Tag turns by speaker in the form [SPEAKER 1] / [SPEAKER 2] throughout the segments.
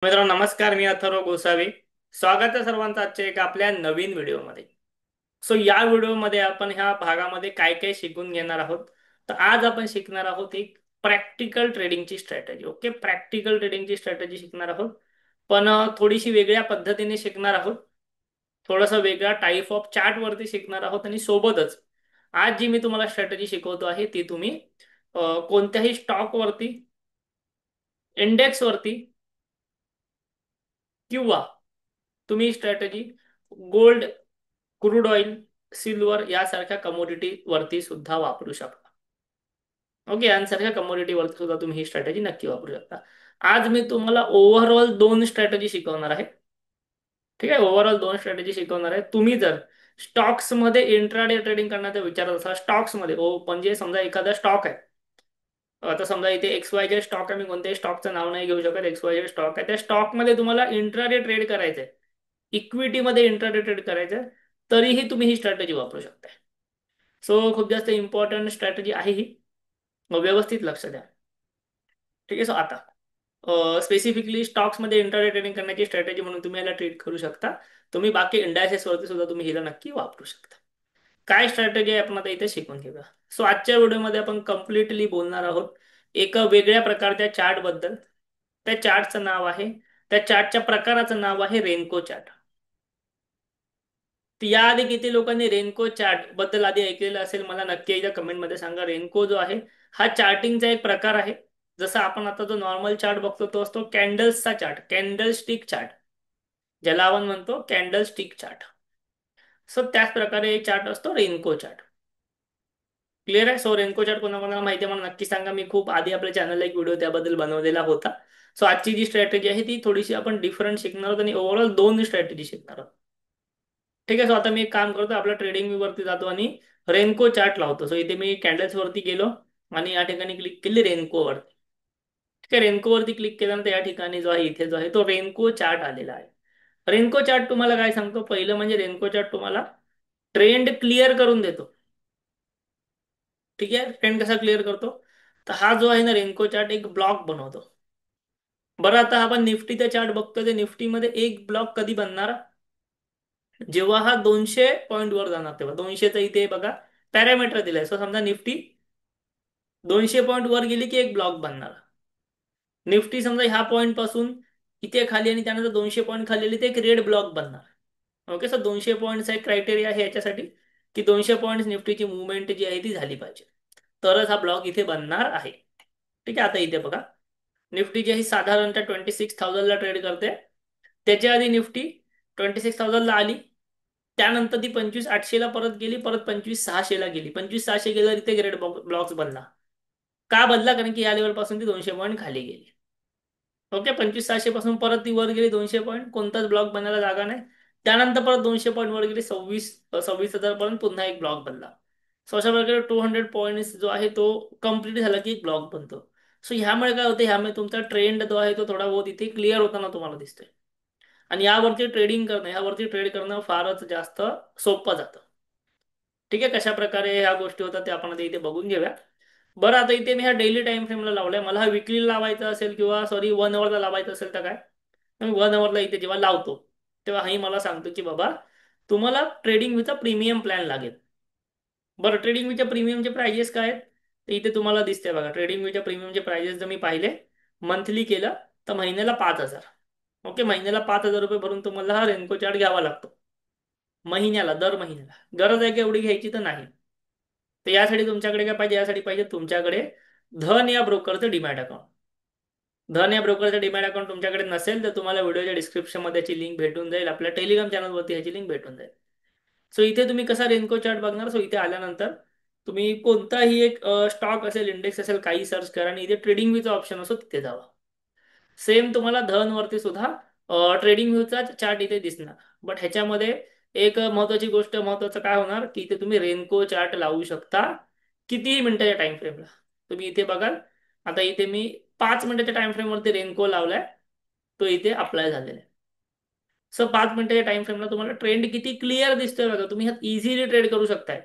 [SPEAKER 1] मित्रांनो नमस्कार, मी अथर्व गोसावी. स्वागत आहे सर्वांचं आजच्या एका आपल्या नवीन व्हिडिओमध्ये. या व्हिडिओमध्ये आपण ह्या भागामध्ये काय काय शिकून घेणार आहोत. तर आज आपण शिकणार आहोत एक प्रॅक्टिकल ट्रेडिंगची स्ट्रॅटेजी. ओके, प्रॅक्टिकल ट्रेडिंगची स्ट्रॅटेजी शिकणार आहोत, पण थोडीशी वेगळ्या पद्धतीने शिकणार आहोत. थोडासा वेगळा टाईप ऑफ चार्ट वरती शिकणार आहोत आणि सोबतच आज जी मी तुम्हाला स्ट्रॅटेजी शिकवतो आहे ती तुम्ही कोणत्याही स्टॉक वरती, इंडेक्स वरती, किंवा तुम्ही strategy gold, crude oil, silver यासारख्या कमोडिटी वरती सुद्धा वापरू शकता. ओके, यांसारख्या कमोडिटी वरती सुद्धा तुम्ही ही स्ट्रॅटेजी नक्की वापरू शकता. आज मी तुम्हाला ओव्हरऑल दोन स्ट्रॅटेजी शिकवणार आहे. ठीक आहे, ओव्हरऑल दोन स्ट्रॅटेजी शिकवणार आहे. तुम्ही जर स्टॉक्स मध्ये इंट्राडे ट्रेडिंग करण्याचा विचार असाल, स्टॉक्स मध्ये म्हणजे समजा एखादा स्टॉक आहे. आता समजा इथे एक्स वाय जे स्टॉक आहे, मी कोणत्याही स्टॉकचं नाव नाही घेऊ शकत, एक्स वाय जे स्टॉक आहे त्या स्टॉकमध्ये तुम्हाला इंट्राडे ट्रेड करायचंय, इक्विटीमध्ये इंट्राडे ट्रेड करायचंय, तरीही तुम्ही ही स्ट्रॅटेजी वापरू शकता. खूप जास्त इम्पॉर्टंट स्ट्रॅटेजी आहे ही, मग व्यवस्थित लक्ष द्या. ठीक आहे. आता स्पेसिफिकली स्टॉक्समध्ये इंट्राडे ट्रेडिंग करण्याची स्ट्रॅटेजी म्हणून तुम्ही याला ट्रीट करू शकता. तुम्ही बाकी इंडायसेस वरती सुद्धा तुम्ही हिला नक्की वापरू शकता. काय स्ट्रॅटेजी आहे आपण आता इथे शिकून घेऊया. आजच्या व्हिडिओमध्ये आपण कम्प्लिटली बोलणार आहोत एका वेगळ्या प्रकारच्या चार्ट बद्दल. त्या चार्टचं नाव आहे, त्या चार्टच्या प्रकाराचं नाव आहे रेनको चार्ट. तर याआधी किती लोकांनी रेनको चार्ट बद्दल आधी ऐकलेलं असेल मला नक्की एकदा कमेंटमध्ये सांगा. रेनको जो आहे हा चार्टिंगचा एक प्रकार आहे. जसं आपण आता जो नॉर्मल चार्ट बघतो तो असतो कॅन्डल्सचा चार्ट, कॅन्डल स्टिक चार्ट, ज्याला आपण म्हणतो कॅन्डल स्टिक चार्ट. त्याच प्रकारे एक चार्ट असतो रेनको चार्ट. क्लिअर आहे. रेनको चार्ट कोणाकोणाला माहिती आहे मला नक्की सांगा. मी खूप आधी आपल्या चॅनलला एक व्हिडिओ त्याबद्दल बनवलेला होता. आजची जी स्ट्रॅटेजी आहे ती थोडीशी आपण डिफरंट शिकणार आहोत आणि ओव्हरऑल दोन स्ट्रॅटेजी शिकणार आहोत. ठीक आहे. आता मी एक काम करतो, आपल्या ट्रेडिंग वरती जातो आणि रेनको चार्ट लावतो. इथे मी कॅन्डल्स वरती गेलो आणि या ठिकाणी क्लिक केली रेनको वरती. ठीक आहे, रेनको वरती क्लिक केल्यानंतर या ठिकाणी जो आहे इथे जो आहे तो रेनको चार्ट आलेला आहे. रेनको चार्ट तुम्हाला काय सांगतो, पहिलं म्हणजे रेनको चार्ट तुम्हाला ट्रेंड क्लिअर करून देतो. ठीक आहे, ट्रेंड कसा क्लिअर करतो, तर हा जो आहे ना रेनको चार्ट एक ब्लॉक बनवतो. बरं, आता आपण निफ्टीचा चार्ट बघतो, ते निफ्टीमध्ये एक ब्लॉक कधी बनणार, जेव्हा हा 200 पॉईंट वर जाणार तेव्हा. 200चा इथे बघा पॅरामीटर दिलाय. समजा निफ्टी 200 पॉईंट वर गेली की एक ब्लॉक बनणार. निफ्टी समजा ह्या पॉईंट पासून इथे खाली आणि त्यानंतर 200 पॉईंट खाली आली, ते एक रेड ब्लॉक बनणार. ओके, 200 पॉईंटचा एक क्रायटेरिया आहे याच्यासाठी की 200 पॉईंट निफ्टीची मुवमेंट जी आहे ती झाली पाहिजे, तरच हा ब्लॉक इथे बनणार आहे. ठीक आहे, आता इथे बघा निफ्टी जी आहे साधारणतः 26,000ला ट्रेड करते. त्याच्या आधी निफ्टी 26,000ला आली, त्यानंतर ती 25,800ला परत गेली, परत 25,600ला गेली. 25,600 गेल्यावर इथे ग्रेड ब्लॉक्स बनला. का बदला, कारण की या लेवल पासून ती 200 पॉईंट खाली गेली. ओके, 25,600 पासून परत ती वर गेली 200 पॉईंट, कोणताच ब्लॉक बनायला जागा नाही. त्यानंतर परत 200 पॉईंट वर गेली 26,000 पर्यंत, पुन्हा एक ब्लॉक बनला. अशा प्रकारे 200 पॉईंट जो आहे तो कम्प्लीट झाला की एक ब्लॉक बनतो. ह्यामुळे काय होतं, ह्यामुळे तुमचा ट्रेंड जो आहे तो थोडा बहुत इथे क्लिअर होताना तुम्हाला दिसतोय. आणि यावरती ट्रेडिंग करणं, यावरती ट्रेड करणं फारच जास्त सोपं जातं. ठीक आहे, कशा प्रकारे ह्या गोष्टी होतात ते आपण आता इथे बघून घेऊया. बरं, आता इथे मी ह्या डेली टाइम फ्रेमला लावलाय. मला हा विकली लावायचा असेल किंवा सॉरी 1 अवरला लावायचा असेल तर काय, मी 1 अवरला इथे जेव्हा लावतो तेव्हा ही मला सांगतो की बाबा तुम्हाला ट्रेडिंग विचा प्रीमियम प्लॅन लागेल. बरं, ट्रेडिंग विच्या प्रीमियमचे प्राइजेस काय आहेत ते इथे तुम्हाला दिसते बघा. ट्रेडिंग विच्या प्रीमियमचे प्राइजेस जर मी पाहिले, मंथली केलं तर महिन्याला 5,000. ओके, महिन्याला 5,000 रुपये भरून तुम्हाला हा रेनको चार्ट घ्यावा लागतो. महिन्याला, दर महिन्याला. गरज आहे की एवढी घ्यायची तर नाही. तर यासाठी तुमच्याकडे काय पाहिजे, यासाठी पाहिजे तुमच्याकडे धन या ब्रोकरचं डीमॅट अकाउंट. धन या ब्रोकरचं डीमॅट अकाउंट तुमच्याकडे नसेल तर तुम्हाला व्हिडिओच्या डिस्क्रिप्शन मध्ये याची लिंक भेटून जाईल. आपल्या टेलिग्राम चॅनलवरती ह्याची लिंक भेटून जाईल. इथे तुम्ही कसा रेनको चार्ट बघणार. इथे आल्यानंतर तुम्ही कोणताही एक स्टॉक असेल, इंडेक्स असेल, काही सर्च करा आणि इथे ट्रेडिंग व्ह्यूचा ऑप्शन असो तिथे जावा. सेम तुम्हाला धन वरती सुद्धा ट्रेडिंग व्ह्यूचा चार्ट इथे दिसणार. बट ह्याच्यामध्ये एक महत्वाची गोष्ट, महत्वाचं काय होणार की इथे तुम्ही रेनको चार्ट लावू शकता कितीही मिनिटाच्या टाइम फ्रेमला. तुम्ही इथे बघाल, आता इथे मी 5 मिनिटाच्या टाइम फ्रेम वरती रेनको लावलाय, तो इथे अप्लाय झालेला आहे. 5 मिनिटाच्या टाइम फ्रेमला तुम्हाला ट्रेंड किती क्लिअर दिसतोय बघा. तुम्ही ह्यात इझिली ट्रेड करू शकताय.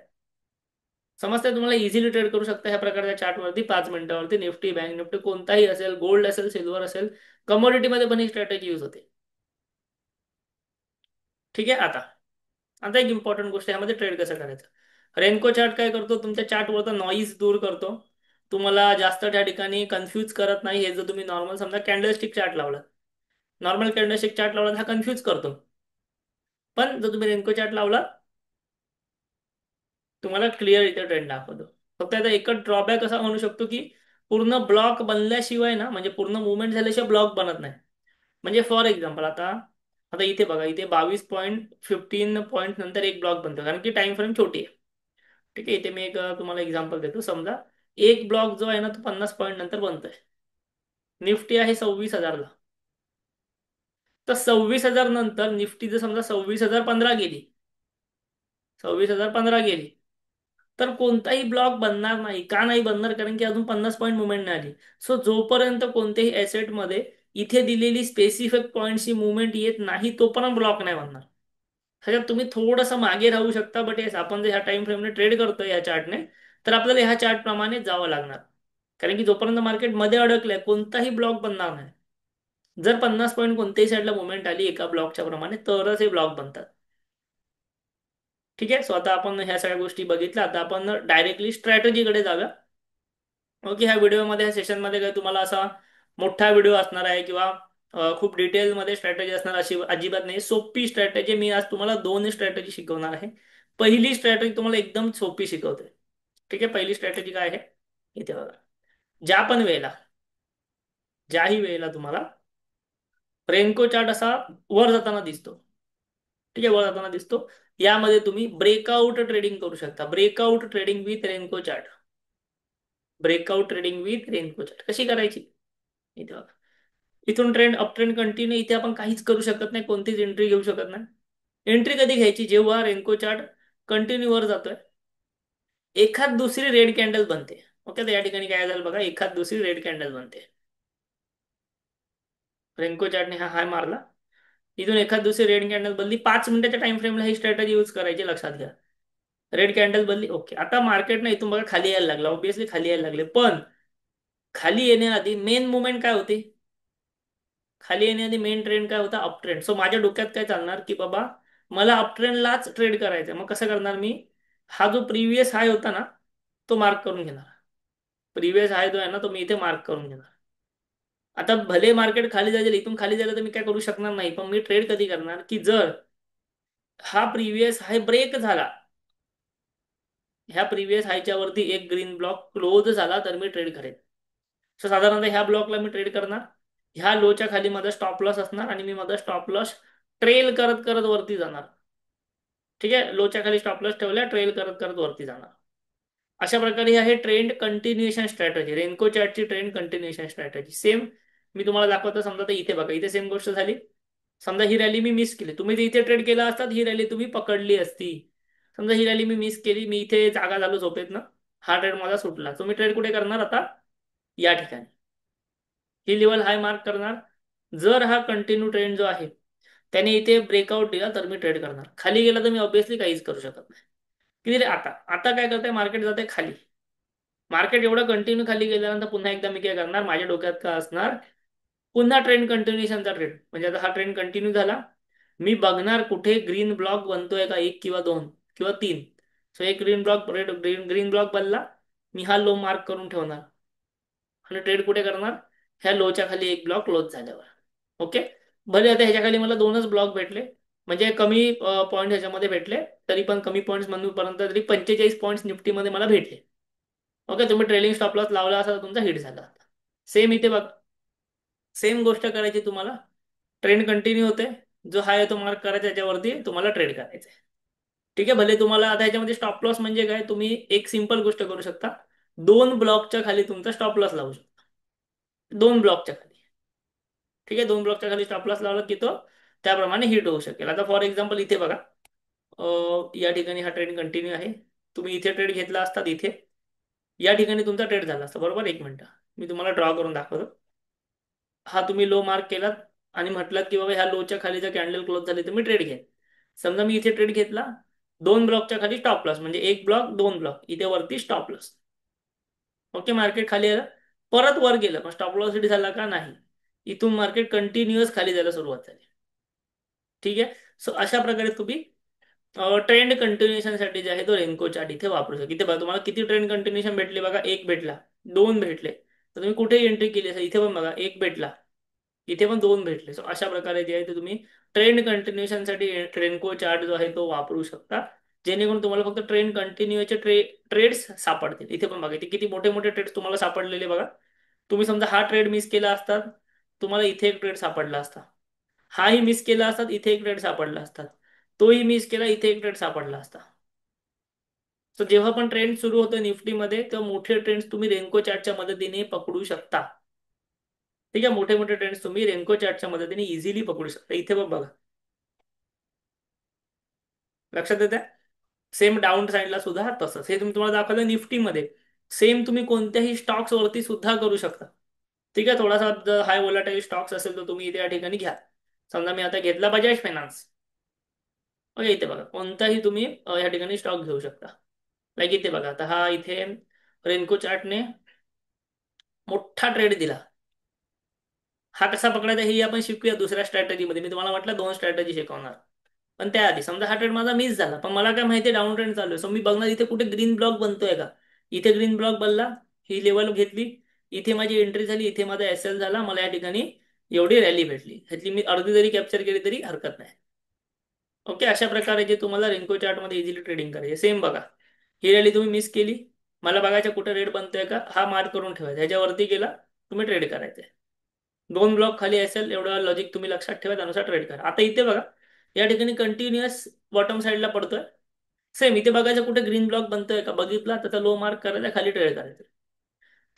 [SPEAKER 1] समजतंय तुम्हाला? इझिली ट्रेड करू शकता ह्या प्रकारच्या चार्टवरती 5 मिनिटावरती. निफ्टी, बँक निफ्टी कोणताही असेल, गोल्ड असेल, सिल्वर असेल, कमोडिटीमध्ये पण ही स्ट्रॅटेजी यूज होते. ठीक आहे. आता आता एक इम्पॉर्टंट गोष्ट आहे यामध्ये, ट्रेड कसं करायचं. रेनको चार्ट काय करतो, तुमच्या चार्टवरचा नॉईज दूर करतो. तुम्हाला जास्त त्या ठिकाणी कन्फ्यूज करत नाही. हे जर तुम्ही नॉर्मल समजा कॅन्डलस्टिक चार्ट लावला, नॉर्मल कॅन्डलस्टिक चार्ट लावला, हा कन्फ्यूज करतो. पण जर तुम्ही रेनको चार्ट लावला, तुम्हाला क्लिअर इथे ट्रेंड दाखवतो. फक्त आता एकच ड्रॉबॅक असा म्हणू शकतो की पूर्ण ब्लॉक बनल्याशिवाय ना, म्हणजे पूर्ण मुवमेंट झाल्याशिवाय ब्लॉक बनत नाही. म्हणजे फॉर एक्झाम्पल आता आता इथे बघा, इथे 22.15 पॉईंट नंतर एक ब्लॉक बनतो, कारण की टाइम फ्रेम छोटी आहे. ठीक आहे. इथे मी एक तुम्हाला एक्झाम्पल देतो. समजा एक ब्लॉक जो आहे ना, तो 50 पॉईंट नंतर बनतोय. निफ्टी आहे 26,000ला. तर 26,000 नंतर निफ्टी जर समजा 26,015 गेली, 26,015 गेली, तर कोणताही ब्लॉक बनणार नाही. का नाही बनणार? कारण की अजून 50 पॉईंट मुवमेंट नाही आली. सो जोपर्यंत कोणत्याही ॲसेटमध्ये इथे दिलेली स्पेसिफिक पॉईंटची मुवमेंट येत नाही, तोपर्यंत ब्लॉक नाही बनणार. ह्याच्यात तुम्ही थोडंसं मागे राहू शकता, बट येस, आपण जर ह्या टाइम फ्रेमने ट्रेड करतोय या चार्टने, तर आपल्याला ह्या चार्ट प्रमाणे जावं लागणार. कारण की जोपर्यंत मार्केट मध्ये अडकलंय, कोणताही ब्लॉक बनणार नाही. जर 50 पॉईंट कोणत्याही साईडला मुवमेंट आली एका ब्लॉकच्या प्रमाणे, तरच हे ब्लॉक बनतात. ठीक आहे. सो आता आपण ह्या सगळ्या गोष्टी बघितल्या. आता आपण डायरेक्टली स्ट्रॅटेजीकडे जाऊया. ओके. ह्या व्हिडिओमध्ये, ह्या सेशनमध्ये काही तुम्हाला असा मोठा व्हिडिओ असणार आहे किंवा खूप डिटेलमध्ये स्ट्रॅटेजी असणार अशी अजिबात नाही. सोपी स्ट्रॅटेजी. मी आज तुम्हाला दोन स्ट्रॅटेजी शिकवणार आहे. पहिली स्ट्रॅटेजी तुम्हाला एकदम सोपी शिकवते. ठीक आहे. पहिली स्ट्रॅटेजी काय आहे, इथे बघा. ज्या पण वेळेला, ज्याही वेळेला तुम्हाला रेनको चार्ट असा वर जाताना दिसतो, ठीक आहे, वर जाताना दिसतो, यामध्ये तुम्ही ब्रेकआउट ट्रेडिंग करू शकता. Breakout trading with Renko chart. Breakout trading with Renko chart कशी करायची, इथे बघा. इथून ट्रेंड अप ट्रेंड कंटिन्यू, इथे आपण काहीच करू शकत नाही, कोणतीच एंट्री घेऊ शकत नाही. एंट्री कधी घ्यायची, जेव्हा रेनको चार्ट कंटिन्यू वर जातोय, एखाद दुसरी रेड कॅन्डल बनते. ओके. तर या ठिकाणी काय झालं बघा, एखाद दुसरी रेड कॅन्डल बनते. रेनको चार्टने हा हाय मारला, इथून एखाद दुसरी रेड कॅन्डल बनली. 5 मिनिटाच्या टाइम फ्रेमला ही स्ट्रॅटेजी यूज करायची, लक्षात घ्या. रेड कॅन्डल बनली, ओके. आता मार्केट ना इथून बघा खाली यायला लागला, ऑब्विसली खाली यायला लागले. पण खाली येण्याआधी मेन मुवमेंट काय होती, खाली येण्याआधी मेन ट्रेंड काय होता, अप ट्रेंड. सो माझ्या डोक्यात काय चालणार की बाबा, मला अप ट्रेंडलाच ट्रेड करायचं. मग कसं करणार मी, हा जो प्रिव्हियस हाय होता ना, तो मार्क करून घेणार. प्रिव्हियस हाय जो आहे ना, तो मी इथे मार्क करून घेणार. आता भले मार्केट खाली जाईल, इथून खाली जायला तर मी काय करू शकणार नाही. पण मी ट्रेड कधी करणार की जर हा प्रिव्हियस हाय ब्रेक झाला, ह्या प्रिव्हियस हायच्या वरती एक ग्रीन ब्लॉक क्लोज झाला, तर मी ट्रेड करेन. सो साधारणतः ह्या ब्लॉकला मी ट्रेड करणार. ह्या लोच्या खाली माझा स्टॉप लॉस असणार आणि मी माझा स्टॉप लॉस ट्रेल करत करत वरती जाणार. ठीक आहे. लोच्या खाली स्टॉप लॉस ठेवल्या, ट्रेल करत करत वरती जाणार. अशा प्रकारे ही आहे ट्रेंड कंटिन्युएशन स्ट्रॅटेजी. रेनको चार्टची ट्रेंड कंटिन्युएशन स्ट्रॅटेजी सेम मी तुम्हाला दाखवतो. समजा तर इथे बघा, इथे सेम गोष्ट झाली. समजा ही रॅली मी मिस केली, तुम्ही जर इथे ट्रेड केला असतात, ही रॅली तुम्ही पकडली असती. समजा ही रॅली मी मिस केली, मी इथे जागा झालो झोपेत ना, हा ट्रेड माझा सुटला. तुम्ही ट्रेड कुठे करणार आता, या ठिकाणी ही लेवल हाय मार्क करणार. जर हा कंटिन्यू ट्रेंड जो आहे त्याने इथे ब्रेकआउट दिला, तर मी ट्रेड करणार. खाली गेला तर मी ऑब्विसली काहीच करू शकत नाही. किती रे, आता आता काय करतंय मार्केट, जाते खाली. मार्केट एवढं कंटिन्यू खाली गेल्यानंतर पुन्हा एकदा मी काय करणार, माझ्या डोक्यात काय असणार, पुन्हा ट्रेंड कंटिन्युएशनचा ट्रेंड. म्हणजे आता हा ट्रेंड कंटिन्यू झाला, मी बघणार कुठे ग्रीन ब्लॉक बनतोय का, एक किंवा दोन किंवा तीन. सो एक green block, red green block बनला, मी हा लो मार्क करून ठेवणार आणि ट्रेड कुठे करणार, ह्या लोच्या खाली एक ब्लॉक क्लोज झाल्यावर. ओके. भले आता ह्याच्या खाली मला दोनच ब्लॉक भेटले, म्हणजे कमी पॉईंट ह्याच्यामध्ये भेटले, तरी पण कमी पॉईंट्स म्हणूपर्यंत तरी 45 पॉईंट्स निफ्टीमध्ये मला भेटले. ओके. तुम्ही ट्रेलिंग स्टॉप लॉस लावला असा तर तुमचा हिट झाला. सेम इथे बघ, सेम गोष्ट करायची तुम्हाला. ट्रेंड कंटिन्यू होते, जो हाय तो मार्क करायचा, त्याच्यावरती तुम्हाला ट्रेड करायचा आहे. ठीक आहे. भले तुम्हाला आता ह्याच्यामध्ये स्टॉप लॉस म्हणजे काय, तुम्ही एक सिंपल गोष्ट करू शकता, दोन ब्लॉकच्या खाली तुमचा स्टॉप लॉस लावू शकता. दोन ब्लॉकच्या खाली. ठीक आहे. दोन ब्लॉकच्या खाली स्टॉप लॉस लावला की तो त्याप्रमाणे हिट होऊ शकेल. आता फॉर एक्झाम्पल इथे बघा, या ठिकाणी हा ट्रेंड कंटिन्यू आहे. तुम्ही इथे ट्रेड घेतला असतात, इथे या ठिकाणी तुमचा ट्रेड झाला असता, बरोबर. एक मिनिट मी तुम्हाला ड्रॉ करून दाखवतो. हा तुम्ही लो मार्क केलात आणि म्हटलात की बाबा ह्या लोच्या खाली जर कॅन्डल क्लोज झाली तर मी ट्रेड घेईन. समजा मी इथे ट्रेड घेतला, दोन ब्लॉकच्या खाली स्टॉप लॉस, म्हणजे एक ब्लॉक दोन ब्लॉक, इथे वरती स्टॉप लॉस. ओके, मार्केट खाली आलं, परत वर गेलं, पण स्टॉप लॉस हिट झाला का नाही. इथून मार्केट कंटिन्युअस खाली जायला सुरुवात झाली. ठीक आहे. सो अशा प्रकारे तुम्ही ट्रेंड कंटिन्युएशन साठी जे आहे तो रेनको चार्ट इथे वापरू शकता. इथे बघा तुम्हाला किती ट्रेंड कंटिन्युएशन भेटले बघा, एक भेटला, दोन भेटले, तर तुम्ही कुठे एंट्री केली असेल इथे पण बघा एक भेटला, इथे पण दोन भेटले. सो अशा प्रकारे जे आहे ते तुम्ही ट्रेंड कंटिन्युएशन साठी ट्रेंडको चार्ट जो आहे तो वापरू शकता, जेणेकरून तुम्हाला फक्त ट्रेंड कंटिन्यूचे ट्रेड्स सापडतील. इथे पण बघा इथे किती मोठे मोठे ट्रेड्स तुम्हाला सापडलेले बघा. तुम्ही समजा हा ट्रेड मिस केला असता, तुम्हाला इथे एक ट्रेड सापडला असता, हाही मिस केला असतात इथे एक ट्रेड सापडला असतात, तोही मिस केला इथे एक ट्रेड सापडला असता. सो जेव्हा पण ट्रेंड सुरू होतो निफ्टीमध्ये, तेव्हा मोठे ट्रेंड्स तुम्ही रेनको चार्टच्या मदतीने पकडू शकता. ठीक आहे, मोठे मोठे ट्रेंड्स तुम्ही रेनको चार्टच्या मदतीने इझिली पकडू शकता. इथे पण बघा, लक्षात येते. सेम डाऊन साईडला सुद्धा तसंच, हे तुम्ही तुम्हाला दाखवलं निफ्टीमध्ये. सेम तुम्ही कोणत्याही स्टॉक्स वरती सुद्धा करू शकता. ठीक आहे, थोडासा हाय वोलाटाईल स्टॉक्स असेल तर तुम्ही इथे या ठिकाणी घ्या. समजा मी आता घेतला बजाज फायनान्स. ओके, इथे बघा कोणताही तुम्ही या ठिकाणी स्टॉक घेऊ शकता. लाईक इथे बघा, आता हा इथे रेनको चार्टने मोठा ट्रेड दिला. हा कसा पकडायचा हे आपण शिकूया दुसऱ्या स्ट्रॅटेजीमध्ये. मी तुम्हाला म्हटलं दोन स्ट्रॅटेजी शिकवणार. पण त्याआधी समजा हा ट्रेड माझा मिस झाला, पण मला काय माहिती डाऊन ट्रेंड चालू आहे, सो मी बघणार इथे कुठे ग्रीन ब्लॉक बनतोय का. इथे ग्रीन ब्लॉक बनला, ही लेवल घेतली, इथे माझी एंट्री झाली, इथे माझा एस एल झाला, मला या ठिकाणी एवढी रॅली भेटली, ह्यातली मी अर्धी जरी कॅप्चर केली तरी हरकत नाही. ओके, अशा प्रकारे जे तुम्हाला रेनको चार्ट मध्ये इझिली ट्रेडिंग करायचे. सेम बघा, ही रॅली तुम्ही मिस केली, मला बघायचं कुठे रेड बनतोय का, हा मार्क करून ठेवायचा, ह्याच्यावरती गेला तुम्ही ट्रेड करायचे. दोन ब्लॉक खाली असेल एवढं लॉजिक तुम्ही लक्षात ठेवा, त्यानुसार ट्रेड करा. आता इथे बघा, या ठिकाणी कंटिन्युअस बॉटम साईडला पडतोय. सेम इथे बघायचं कुठे ग्रीन ब्लॉक बनतोय का, बघितला त्याचा लो मार्क करायचा, खाली ट्रेड करायचं.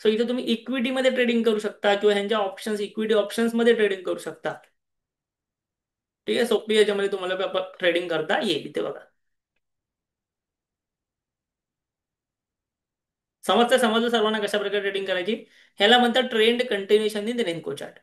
[SPEAKER 1] सो इथे तुम्ही इक्विटीमध्ये ट्रेडिंग करू शकता किंवा ह्यांच्या ऑप्शन्स इक्विटी ऑप्शन्स मध्ये ट्रेडिंग करू शकता. ठीक आहे, सोपी याच्यामध्ये तुम्हाला ट्रेडिंग करता येईल. इथे बघा, समजलं सर्वांना कशा प्रकारे ट्रेडिंग करायची. ह्याला म्हणतात ट्रेंड कंटिन्युएशन इन रेनको चार्ट.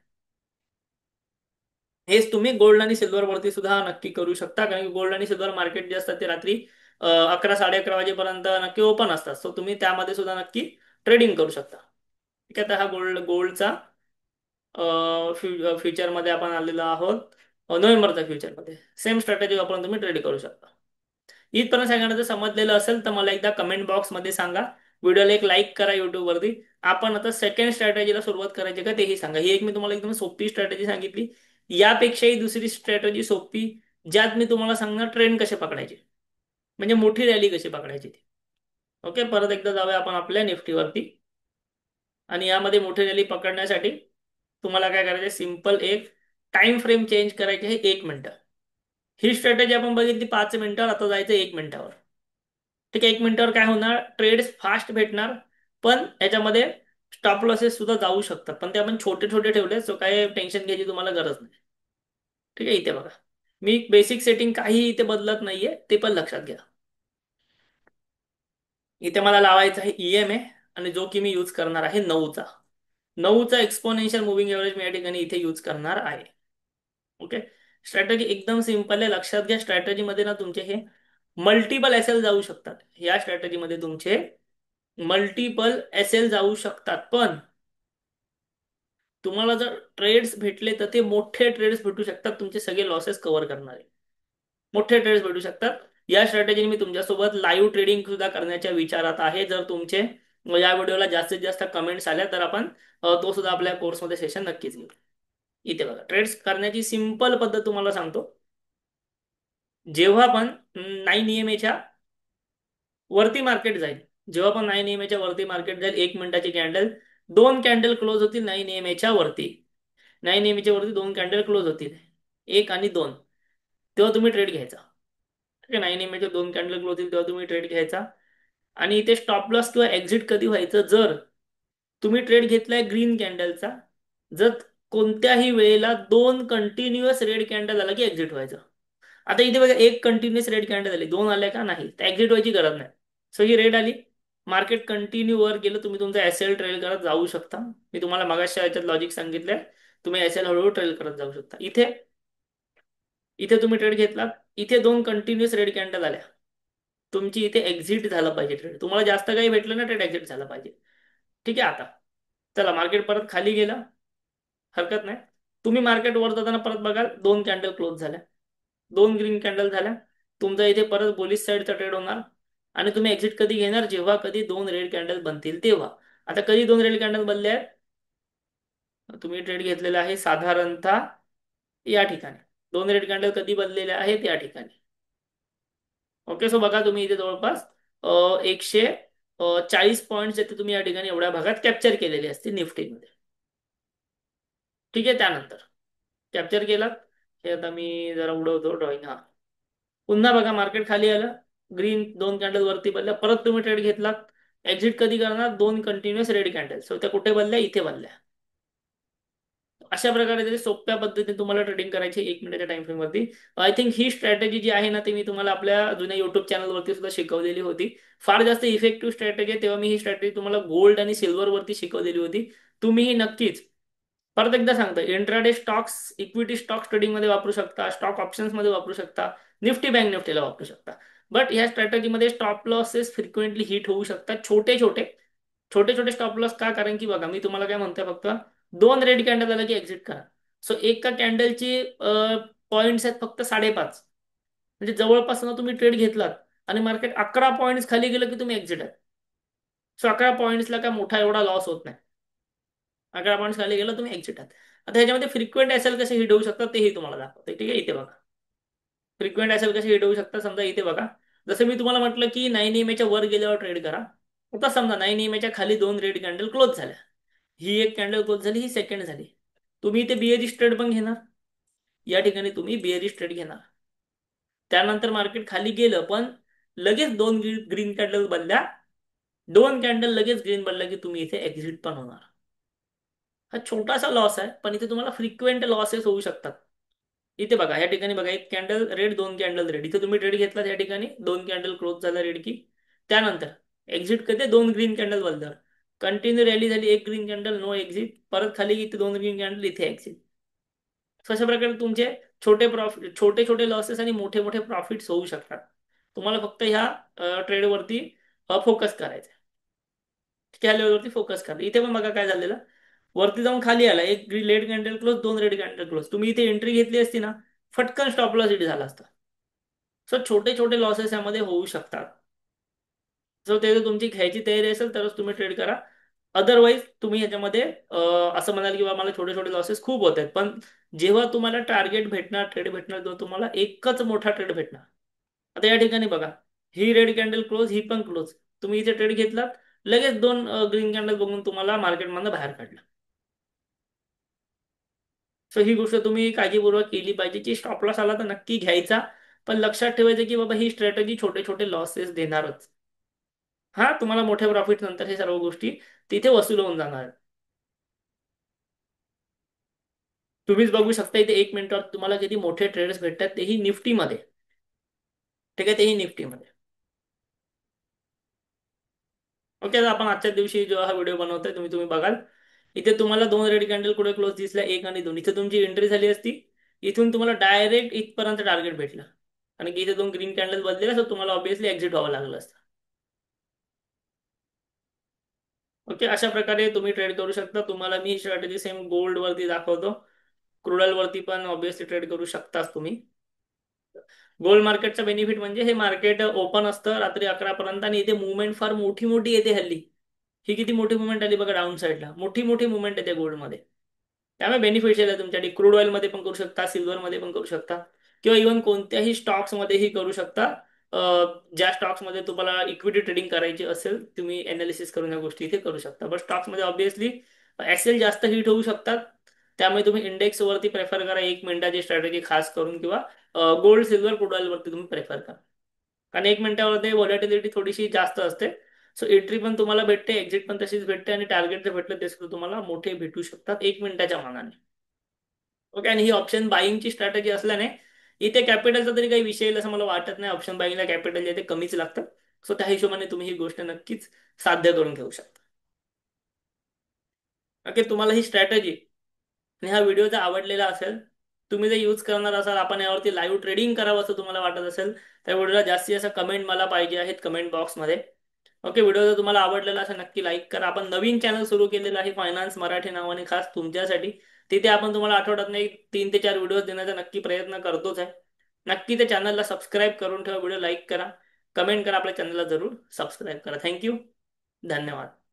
[SPEAKER 1] हेच तुम्ही गोल्ड आणि सिल्वर वरती सुद्धा नक्की करू शकता, कारण की गोल्ड आणि सिल्वर मार्केट जे असतात ते रात्री 11 11:30 वाजेपर्यंत नक्की ओपन असतात. सो तुम्ही त्यामध्ये सुद्धा नक्की ट्रेडिंग करू शकता. ठीक आहे, तर हा गोल्डचा फ्युचरमध्ये आपण आलेलो आहोत, नोव्हेंबरच्या फ्युचरमध्ये. सेम स्ट्रॅटेजी वापरून तुम्ही ट्रेड करू शकता. इथपर्यंत सांगण्याचं समजलेलं असेल तर मला एकदा कमेंट बॉक्समध्ये सांगा. व्हिडिओला एक लाईक करा युट्यूबवरती. आपण आता सेकंड स्ट्रॅटेजीला सुरुवात करायची का तेही सांगा. ही एक मी तुम्हाला एकदम सोपी स्ट्रॅटेजी सांगितली. यापेक्षाही दुसरी स्ट्रॅटेजी सोपी, ज्यात मी तुम्हाला सांगणार ट्रेंड कसे पकडायचे, म्हणजे मोठी रॅली कशी पकडायची ती. ओके, परत एकदा जाऊया आपण आपल्या निफ्टीवरती. आणि यामध्ये मोठी रॅली पकडण्यासाठी तुम्हाला काय करायचं, सिंपल एक टाइम फ्रेम चेंज करायची आहे 1 मिनिट. ही स्ट्रॅटेजी आपण बघितली 5 मिनिटावर, आता जायचं 1 मिनिटावर. ठीक आहे, 1 मिनिटावर काय होणार, ट्रेड्स फास्ट भेटणार, पण याच्यामध्ये स्टॉप लॉसेस सुद्धा जाऊ शकतात, पण ते आपण छोटे छोटे ठेवले, सो काय टेन्शन घ्यायची तुम्हाला गरज नाही. ठीक आहे, इथे बघा मी बेसिक सेटिंग काही इथे बदलत नाहीये, ते पण लक्षात घ्या. इथे मला लावायचा आहे ईएमए, आणि जो की मी यूज करणार आहे 9चा. 9चा एक्सपोनेन्शियल मुव्हिंग एव्हरेज मी या ठिकाणी इथे यूज करणार आहे. ओके, स्ट्रॅटेजी एकदम सिंपल आहे, लक्षात घ्या. स्ट्रॅटेजीमध्ये ना तुमचे हे मल्टिपल एस एल जाऊ शकतात. या स्ट्रॅटेजीमध्ये तुमचे मल्टिपल एस एल जाऊ शकतात, पण तुम्हाला जर ट्रेड्स भेटले तर ते मोठे ट्रेड्स भेटू शकतात, तुमचे सगळे लॉसेस कव्हर करणारे मोठे ट्रेड्स भेटू शकतात. या स्ट्रॅटेजीने मी तुमच्यासोबत लाईव्ह ट्रेडिंग सुद्धा करण्याच्या विचारात आहे. जर तुमचे या व्हिडिओला जास्तीत जास्त कमेंट्स आल्या तर आपण तो सुद्धा आपल्या कोर्समध्ये सेशन नक्कीच घेऊ. इथे बघा, ट्रेड्स करण्याची सिंपल पद्धत तुम्हाला सांगतो. जेव्हा पण 9 EMA वरती मार्केट जाईल, जेव्हा पण 9 EMA वरती मार्केट जाईल, 1 मिनिटाची कॅन्डल, दोन कॅन्डल क्लोज होतील 9 EMA वरती. 9 EMA वरती दोन कॅन्डल क्लोज होतील, एक आणि दोन, तेव्हा तुम्ही ट्रेड घ्यायचा. ठीक आहे, 9 EMA दोन कॅन्डल क्लोज होतील तेव्हा तुम्ही ट्रेड घ्यायचा. आणि इथे स्टॉप लॉस किंवा एक्झिट कधी व्हायचं, जर तुम्ही ट्रेड घेतलाय ग्रीन कॅन्डलचा, जर कोणत्याही वेळेला दोन कंटिन्युअस रेड कॅन्डल आला की एक्झिट व्हायचं. आता इथे बघा, एक कंटिन्युअस रेड कॅन्डल आली, दोन आल्या का नाही, तर एक्झिट व्हायची गरज नाही. सो ही रेड आली, मार्केट कंटिन्यू वर गेलं, तुम्ही तुमचा एसएल ट्रेल करत जाऊ शकता. मी तुम्हाला मगाशी याच्यात लॉजिक सांगितलंय, तुम्ही एसएल हळूहळू ट्रेल करत जाऊ शकता. इथे इथे तुम्ही ट्रेड घेतला, इथे दोन कंटिन्युअस रेड कॅन्डल आल्या, तुमची इथे एक्झिट झालं पाहिजे ट्रेड. तुम्हाला जास्त काही भेटलं ना ट्रेड एक्झिट झालं पाहिजे. ठीक आहे. आता चला मार्केट परत खाली गेलं, हरकत नाही. तुम्ही मार्केट वर जाताना परत बघाल दोन कॅन्डल क्लोज झाल्या, दोन ग्रीन कॅन्डल झाल्या. तुमचा इथे परत बुलिश साईडचा ट्रेड होणार. आणि तुम्ही एक्झिट कधी घेणार, जेव्हा कधी दोन रेड कॅन्डल बनतील तेव्हा. आता कधी दोन रेड कॅन्डल बनले आहेत, तुम्ही ट्रेड घेतलेला आहे साधारणतः या ठिकाणी. दोन रेड कॅन्डल कधी बनलेले आहेत, या ठिकाणी. ओके. सो बघा तुम्ही इथे जवळपास 140 पॉईंट्स येते तुम्ही या ठिकाणी एवढ्या भागात कॅप्चर केलेले असते निफ्टीमध्ये. ठीक आहे. त्यानंतर कॅप्चर केलात. हे आता मी जरा उडवतो ड्रॉइंग. हा, पुन्हा बघा मार्केट खाली आलं, ग्रीन दोन कॅन्डल वरती बनल्या, परत तुम्ही ट्रेड घेतलात. एक्झिट कधी करणार, दोन कंटिन्युअस रेड कॅन्डल. सो त्या कुठे बनल्या, इथे बनल्या. अशा प्रकारे तरी सोप्या पद्धतीने तुम्हाला ट्रेडिंग करायची 1 मिनिटाच्या टाइम फ्रेम वरती. आय थिंक ही स्ट्रॅटेजी जी आहे ना, ती मी तुम्हाला आपल्या जुन्या युट्यूब चॅनलवरती सुद्धा शिकवलेली होती. फार जास्त इफेक्टिव्ह स्ट्रॅटेजी आहे. तेव्हा मी ही स्ट्रॅटेजी तुम्हाला गोल्ड आणि सिल्वर वरती शिकवलेली होती. तुम्ही ही नक्कीच, परत एकदा सांगतो, intraday stocks, equity stocks trading मध्ये वापरू शकता, स्टॉक ऑप्शन्स मध्ये वापरू शकता, निफ्टी बँक निफ्टीला वापरू शकता. बट ह्या स्ट्रॅटेजीमध्ये स्टॉप लॉसेस फ्रिक्वेंटली हिट होऊ शकतात, छोटे छोटे. छोटे छोटे स्टॉप लॉस का, कारण की बघा मी तुम्हाला काय म्हणतोय, फक्त दोन रेड कॅन्डल आला की एक्झिट करा. सो एका कॅन्डलची पॉईंट्स आहेत फक्त 5.5. म्हणजे जवळपास ना तुम्ही ट्रेड घेतलात आणि मार्केट 11 पॉईंट्स खाली गेलं की तुम्ही एक्झिट आहे. सो 11 पॉईंट्सला काय मोठा एवढा लॉस होत नाही. 11 पॉईंट्स खाली गेलं तुम्ही एक्झिट आहात. आता ह्याच्यामध्ये फ्रिक्वेंट एसएल कसे हिट होऊ शकतात तेही तुम्हाला दाखवते. ठीक आहे. इथे बघा फ्रिक्वेंट एसएल कसे हिट होऊ शकतात. समजा इथे बघा, जसं मी तुम्हाला म्हटलं की 9 EMA वर गेल्यावर ट्रेड करा. आता समजा 9 EMA खाली दोन रेड कॅन्डल क्लोज झाल्या. ही एक कॅन्डल क्लोज झाली, ही सेकंड झाली. तुम्ही इथे बिअरिश ट्रेड पण घेणार. या ठिकाणी तुम्ही बिअरिश ट्रेड घेणार. त्यानंतर मार्केट खाली गेलं, पण लगेच दोन ग्रीन कॅन्डल बनल्या, दोन कॅन्डल लगेच ग्रीन बनल्या की तुम्ही इथे एक्झिट पण होणार. हा छोटासा लॉस आहे, पण इथे तुम्हाला फ्रिक्वेंट लॉसेस होऊ शकतात. इथे बघा, या ठिकाणी बघा, एक कॅन्डल रेड, दोन कॅन्डल रेड. इथे तुम्ही ट्रेड घेतला, या ठिकाणी दोन कॅन्डल क्लोज झाला रेड की. त्यानंतर एक्झिट कधी, दोन ग्रीन कॅन्डल बनल्यावर कंटिन्यू रॅली झाली, एक ग्रीन कॅन्डल, नो एक्झिट. परत खाली इथे दोन ग्रीन कॅन्डल, इथे एक्झिट. अशा प्रकारे तुमचे छोटे प्रॉफिट, छोटे छोटे लॉसेस आणि मोठे मोठे प्रॉफिट्स होऊ शकतात. तुम्हाला फक्त ह्या ट्रेडवरती फोकस करायचा आहे. त्या लेवलवरती फोकस करा. इथे पण बघा काय झालेलं, वरती जाऊन खाली आला, एक रेड कॅन्डल क्लोज, दोन रेड कॅन्डल क्लोज. तुम्ही इथे एंट्री घेतली असती ना, फटकन स्टॉप लॉस हिट झाला असता. सो छोटे छोटे लॉसेस यामध्ये होऊ शकतात. जर ते जर तुमची घ्यायची तयारी असेल तरच तुम्ही ट्रेड करा. अदरवाईज तुम्ही ह्याच्यामध्ये असं म्हणाल की बा मला छोटे छोटे लॉसेस खूप होत आहेत, पण जेव्हा तुम्हाला टार्गेट भेटणार, ट्रेड भेटणार, तेव्हा तुम्हाला एकच मोठा ट्रेड भेटणार. आता या ठिकाणी बघा, ही रेड कॅन्डल क्लोज, ही पण क्लोज. तुम्ही इथे ट्रेड घेतलात, लगेच दोन ग्रीन कॅन्डल बघून तुम्हाला मार्केटमधनं बाहेर काढलं. सो ही गोष्ट तुम्ही काळजीपूर्वक केली पाहिजे की स्टॉप लॉस आला तर नक्की घ्यायचा. पण लक्षात ठेवायचं की बाबा ही स्ट्रॅटेजी छोटे छोटे लॉसेस देणारच. हा, तुम्हाला मोठे प्रॉफिट नंतर हे सर्व गोष्टी तिथे वसूल होऊन जाणार आहेत. तुम्हीच बघू शकता इथे 1 मिनिटात तुम्हाला किती मोठे ट्रेड्स भेटतात, तेही निफ्टीमध्ये. ठीक आहे, तेही निफ्टीमध्ये. ओके. तर आपण आजच्या दिवशी जो हा व्हिडिओ बनवतोय, तुम्ही तुम्ही बघाल इथे तुम्हाला दोन रेड कॅन्डल कुठे क्लोज दिसल्या, एक आणि दोन. इथे तुमची एंट्री झाली असती, इथून तुम्हाला डायरेक्ट इथपर्यंत टार्गेट भेटलं. आणि की इथे दोन ग्रीन कॅन्डल बदलेला, तर तुम्हाला ऑब्विसली एक्झिट व्हावं लागलं असतं. ओके. अशा प्रकारे तुम्ही ट्रेड करू शकता. तुम्हाला मी ही स्ट्रॅटेजी सेम गोल्ड वरती दाखवतो. क्रुडल वरती पण ऑब्विसली ट्रेड करू शकताच तुम्ही. गोल्ड मार्केटचा बेनिफिट म्हणजे हे मार्केट ओपन असतं रात्री 11 पर्यंत, आणि इथे मुवमेंट फार मोठी मोठी येते हल्ली. ही किती मोठी मुवमेंट आली बघा, डाऊन साईडला मोठी मोठी मुवमेंट येते गोल्डमध्ये. त्यामुळे बेनिफिशियल आहे तुमच्यासाठी. क्रूड ऑइल मध्ये पण करू शकता, सिल्वर मध्ये पण करू शकता, किंवा इव्हन कोणत्याही स्टॉक्स मध्येही करू शकता. ज्या स्टॉक्स मध्ये तुम्हाला इक्विटी ट्रेडिंग करायची असेल, तुम्ही एनालिसिस करून या गोष्टी इथे करू शकता. बट स्टॉक्स मध्ये ऑब्विसली एसएल जास्त हिट होऊ शकतात. त्यामुळे तुम्ही इंडेक्स वरती प्रेफर करा 1 मिनिटाची स्ट्रॅटेजी खास करून, किंवा गोल्ड सिल्वर क्रूड ऑइल वरती तुम्ही प्रेफर करा. कारण 1 मिनिटामध्ये व्हॉलॅटिलिटी थोडीशी जास्त असते. सो एंट्री पण तुम्हाला भेटते, एक्झिट पण तशीच भेटते, आणि टार्गेट जे भेटलं ते सुद्धा तुम्हाला मोठे भेटू शकतात 1 मिनिटाच्या मानाने. ओके. आणि ही ऑप्शन बाईंगची स्ट्रॅटेजी असल्याने इथे कॅपिटलचा तरी काही विषय येईल असं मला वाटत नाही. ऑप्शन बाईंगला कॅपिटल जे ते कमीच लागतं. सो त्या हिशोबाने तुम्ही ही गोष्ट नक्कीच साध्य करून घेऊ शकता. ओके. तुम्हाला ही स्ट्रॅटेजी आणि हा व्हिडिओ जर आवडलेला असेल, तुम्ही जर यूज करणार असाल, आपण यावरती लाईव्ह ट्रेडिंग करावं असं तुम्हाला वाटत असेल, तर व्हिडिओला जास्तीत जास्त कमेंट मला पाहिजे आहेत कमेंट बॉक्समध्ये. ओके, व्हिडिओ जर तुम्हाला आवडलेला असेल नक्की लाईक करा. आपण नवीन चॅनल सुरू केलेलं आहे फायनान्स मराठी नावाने, खास तुमच्यासाठी. तिथे आपण तुम्हाला आठवड्यातनं एक 3 ते 4 व्हिडिओ देण्याचा नक्की प्रयत्न करतोच आहे. नक्की त्या चॅनलला सबस्क्राईब करून ठेवा, व्हिडिओ लाईक करा, कमेंट करा, आपल्या चॅनलला जरूर सबस्क्राईब करा. थँक्यू, धन्यवाद.